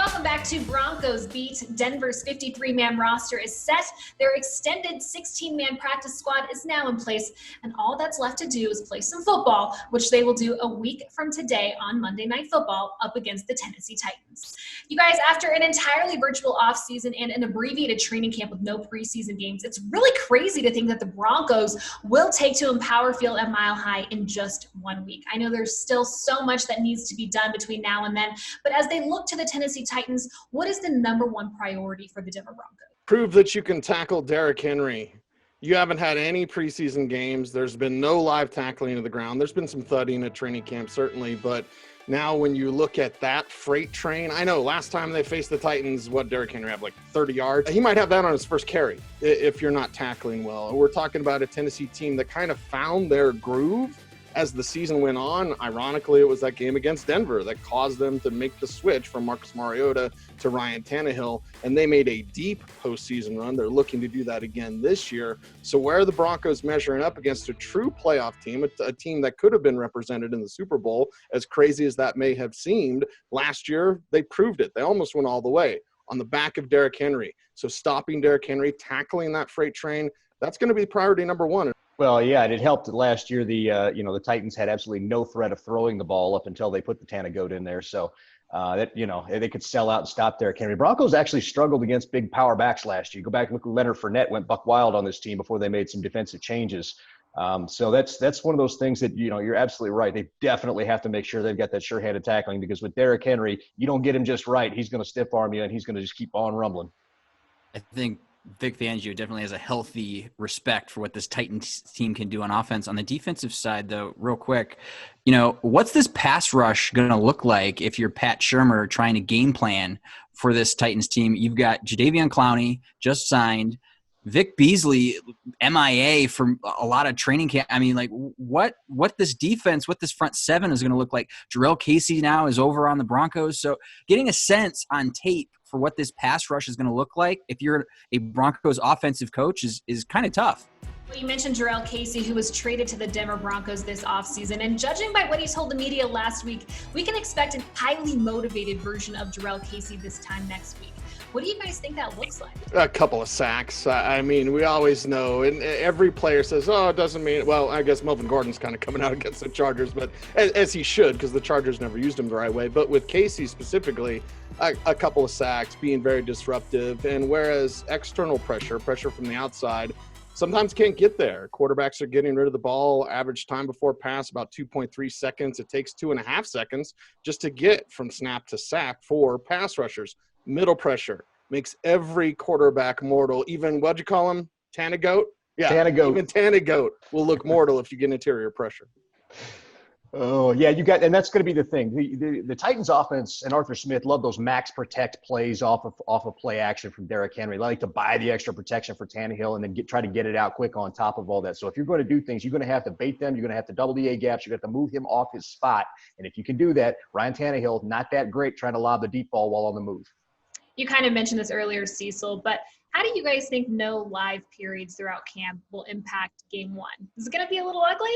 Welcome back to Broncos Beat. Denver's 53-man roster is set. Their extended 16-man practice squad is now in place, and all that's left to do is play some football, which they will do a week from today on Monday Night Football up against the Tennessee Titans. You guys, after an entirely virtual offseason and an abbreviated training camp with no preseason games, it's really crazy to think that the Broncos will take to Empower Field at Mile High in just 1 week. I know there's still so much that needs to be done between now and then, but as they look to the Tennessee Titans, what is the number one priority for the Denver Broncos? Prove that you can tackle Derrick Henry. You haven't had any preseason games. There's been no live tackling of the ground. There's been some thudding at training camp, certainly, but now when you look at that freight train, I know last time they faced the Titans, Derrick Henry had like 30 yards. He might have that on his first carry if you're not tackling well. We're talking about a Tennessee team that kind of found their groove as the season went on. Ironically, it was that game against Denver that caused them to make the switch from Marcus Mariota to Ryan Tannehill, and they made a deep postseason run. They're looking to do that again this year. So where are the Broncos measuring up against a true playoff team, a team that could have been represented in the Super Bowl, as crazy as that may have seemed? Last year, they proved it. They almost went all the way on the back of Derrick Henry. So stopping Derrick Henry, tackling that freight train, that's going to be priority number one. Well, yeah, and it helped that last year the Titans had absolutely no threat of throwing the ball up until they put the Tannehill in there. So they could sell out and stop Derrick Henry. Broncos actually struggled against big power backs last year. Go back and look at Leonard Fournette went buck wild on this team before they made some defensive changes. So that's one of those things that, you're absolutely right. They definitely have to make sure they've got that sure-handed tackling, because with Derrick Henry, you don't get him just right, he's going to stiff arm you and he's going to just keep on rumbling. I think Vic Fangio definitely has a healthy respect for what this Titans team can do on offense. On the defensive side, though, real quick, what's this pass rush going to look like if you're Pat Shurmur trying to game plan for this Titans team? You've got Jadeveon Clowney just signed, Vic Beasley MIA for a lot of training camp. I mean, like what this defense, what this front seven is going to look like. Jarrell Casey now is over on the Broncos. So getting a sense on tape for what this pass rush is going to look like if you're a Broncos offensive coach is kind of tough. Well, you mentioned Jarrell Casey, who was traded to the Denver Broncos this offseason, and judging by what he told the media last week, we can expect a highly motivated version of Jarrell Casey this time next week. What do you guys think that looks like? A couple of sacks. I mean, we always know, and every player says, it doesn't mean – well, I guess Melvin Gordon's kind of coming out against the Chargers, but as he should, because the Chargers never used him the right way. But with Casey specifically, a couple of sacks, being very disruptive, and whereas external pressure from the outside – sometimes can't get there. Quarterbacks are getting rid of the ball. Average time before pass, about 2.3 seconds. It takes 2.5 seconds just to get from snap to sack for pass rushers. Middle pressure makes every quarterback mortal. Even, what'd you call him? Tannegoat? Yeah, Tannegoat. Even Tannegoat will look mortal if you get interior pressure. Oh, yeah, and that's going to be the thing. The Titans offense and Arthur Smith love those max protect plays off of play action from Derrick Henry. They like to buy the extra protection for Tannehill and then try to get it out quick on top of all that. So if you're going to do things, you're going to have to bait them. You're going to have to double the A gaps. You're going to have to move him off his spot. And if you can do that, Ryan Tannehill, not that great trying to lob the deep ball while on the move. You kind of mentioned this earlier, Cecil, but how do you guys think no live periods throughout camp will impact game one? Is it going to be a little ugly?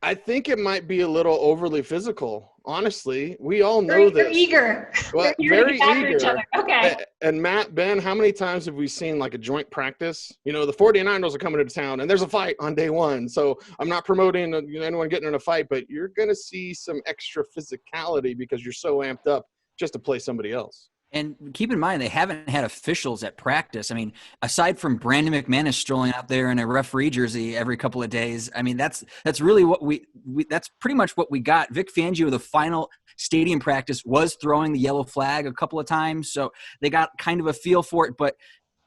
I think it might be a little overly physical. Honestly, we all know this. They're eager. Well, very eager. Each other. Okay. And Matt, Ben, how many times have we seen like a joint practice? The 49ers are coming into town and there's a fight on day one. So I'm not promoting anyone getting in a fight, but you're going to see some extra physicality because you're so amped up just to play somebody else. And keep in mind, they haven't had officials at practice. I mean, aside from Brandon McManus strolling out there in a referee jersey every couple of days, I mean, that's really what that's pretty much what we got. Vic Fangio, the final stadium practice, was throwing the yellow flag a couple of times. So they got kind of a feel for it. But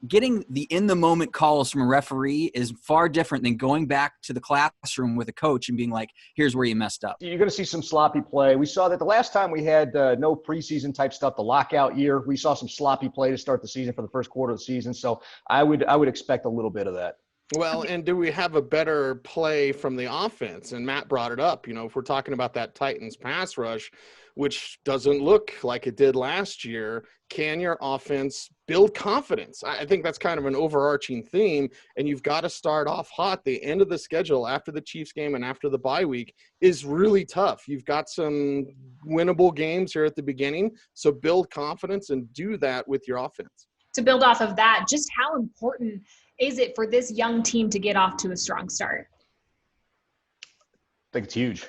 getting the in-the-moment calls from a referee is far different than going back to the classroom with a coach and being like, here's where you messed up. You're going to see some sloppy play. We saw that the last time we had no preseason type stuff, the lockout year, we saw some sloppy play to start the season for the first quarter of the season. So I would expect a little bit of that. Well, and do we have a better play from the offense? And Matt brought it up. If we're talking about that Titans pass rush, which doesn't look like it did last year, can your offense build confidence. I think that's kind of an overarching theme, and you've got to start off hot. The end of the schedule after the Chiefs game and after the bye week is really tough. You've got some winnable games here at the beginning, so build confidence and do that with your offense. To build off of that, just how important is it for this young team to get off to a strong start? I think it's huge.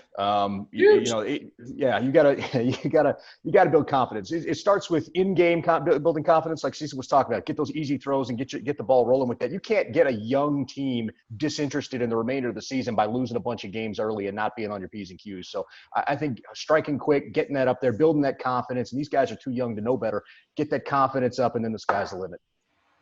Huge. You gotta build confidence. It starts with in-game building confidence, like Cecil was talking about. Get those easy throws and get the ball rolling with that. You can't get a young team disinterested in the remainder of the season by losing a bunch of games early and not being on your P's and Q's. So I think striking quick, getting that up there, building that confidence. And these guys are too young to know better. Get that confidence up, and then the sky's the limit.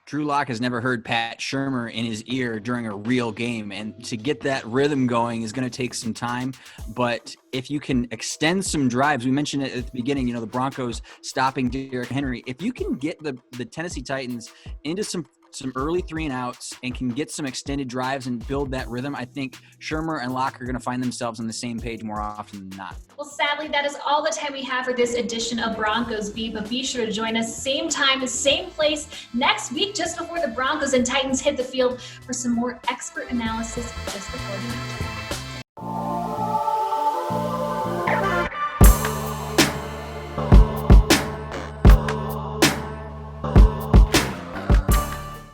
Drew Lock has never heard Pat Shurmur in his ear during a real game, and to get that rhythm going is going to take some time. But if you can extend some drives, we mentioned it at the beginning, the Broncos stopping Derrick Henry. If you can get the Tennessee Titans into some early 3-and-outs and can get some extended drives and build that rhythm, I think Shurmur and Locke are going to find themselves on the same page more often than not. Well, sadly, that is all the time we have for this edition of Broncos Beat, but be sure to join us same time, same place next week, just before the Broncos and Titans hit the field for some more expert analysis just before the match.